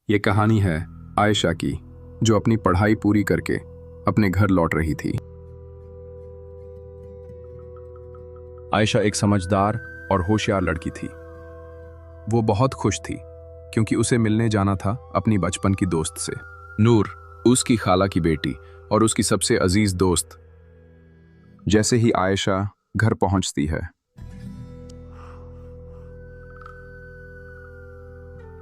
ये कहानी है आयशा की, जो अपनी पढ़ाई पूरी करके अपने घर लौट रही थी। आयशा एक समझदार और होशियार लड़की थी। वो बहुत खुश थी क्योंकि उसे मिलने जाना था अपनी बचपन की दोस्त से। नूर उसकी खाला की बेटी और उसकी सबसे अजीज दोस्त। जैसे ही आयशा घर पहुंचती है,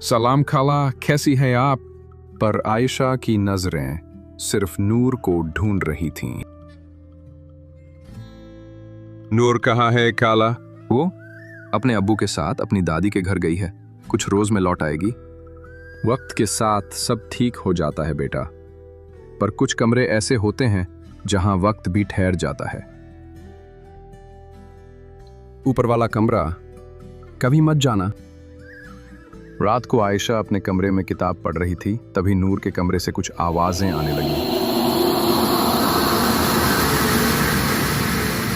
सलाम खाला, कैसी हैं आप? पर आयशा की नजरें सिर्फ नूर को ढूंढ रही थीं। नूर कहाँ है खाला? वो अपने अब्बू के साथ अपनी दादी के घर गई है, कुछ रोज में लौट आएगी। वक्त के साथ सब ठीक हो जाता है बेटा, पर कुछ कमरे ऐसे होते हैं जहां वक्त भी ठहर जाता है। ऊपर वाला कमरा कभी मत जाना। रात को आयशा अपने कमरे में किताब पढ़ रही थी, तभी नूर के कमरे से कुछ आवाजें आने लगी।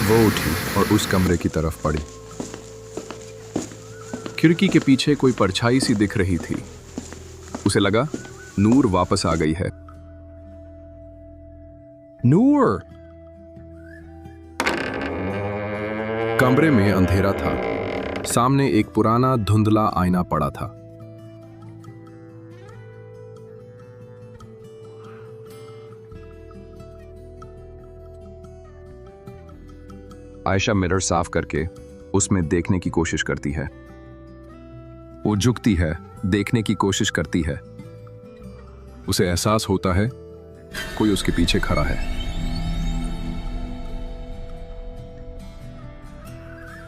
वो उठी और उस कमरे की तरफ पड़ी। खिड़की के पीछे कोई परछाई सी दिख रही थी। उसे लगा नूर वापस आ गई है। नूर! कमरे में अंधेरा था। सामने एक पुराना धुंधला आईना पड़ा था। आयशा मिरर साफ करके उसमें देखने की कोशिश करती है। वो झुकती है, देखने की कोशिश करती है। उसे एहसास होता है कोई उसके पीछे खड़ा है।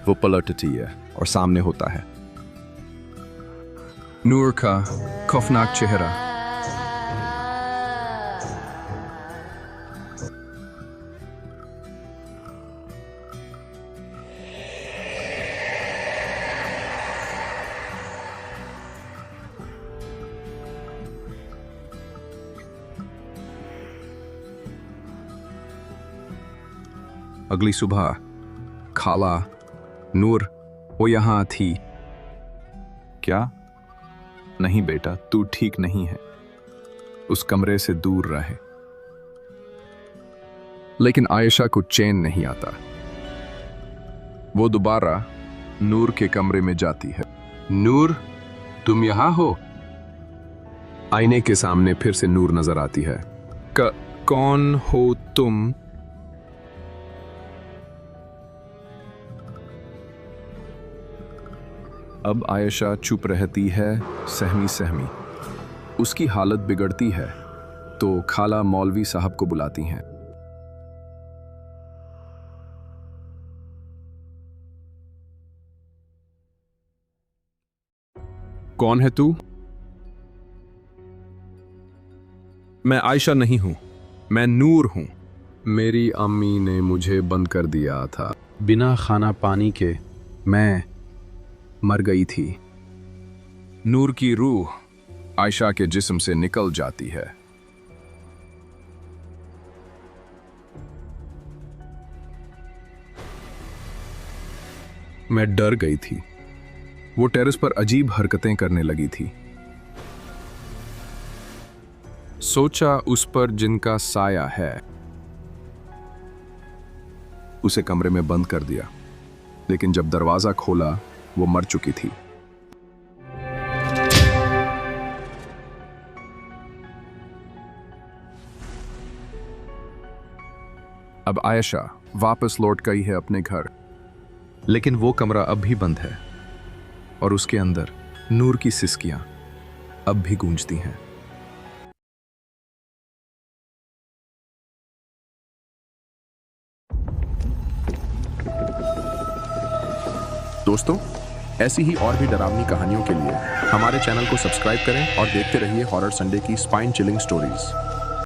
वो पलटती है और सामने होता है नूर का खौफनाक चेहरा। अगली सुबह खाला नूर वो यहां थी। क्या? नहीं बेटा, तू ठीक नहीं है, उस कमरे से दूर रहे। लेकिन आयशा को चैन नहीं आता। वो दोबारा नूर के कमरे में जाती है। नूर, तुम यहां हो? आईने के सामने फिर से नूर नजर आती है। कौन हो तुम? अब आयशा चुप रहती है, सहमी सहमी। उसकी हालत बिगड़ती है तो खाला मौलवी साहब को बुलाती हैं। कौन है तू? मैं आयशा नहीं हूं, मैं नूर हूं। मेरी अम्मी ने मुझे बंद कर दिया था। बिना खाना पानी के मैं मर गई थी। नूर की रूह आयशा के जिस्म से निकल जाती है। मैं डर गई थी। वो टेरेस पर अजीब हरकतें करने लगी थी। सोचा उस पर जिनका साया है। उसे कमरे में बंद कर दिया, लेकिन जब दरवाजा खोला वो मर चुकी थी। अब आयशा वापस लौट गई है अपने घर, लेकिन वो कमरा अब भी बंद है और उसके अंदर नूर की सिसकियां अब भी गूंजती हैं। दोस्तों, ऐसी ही और भी डरावनी कहानियों के लिए हमारे चैनल को सब्सक्राइब करें और देखते रहिए हॉरर संडे की स्पाइन चिलिंग स्टोरीज।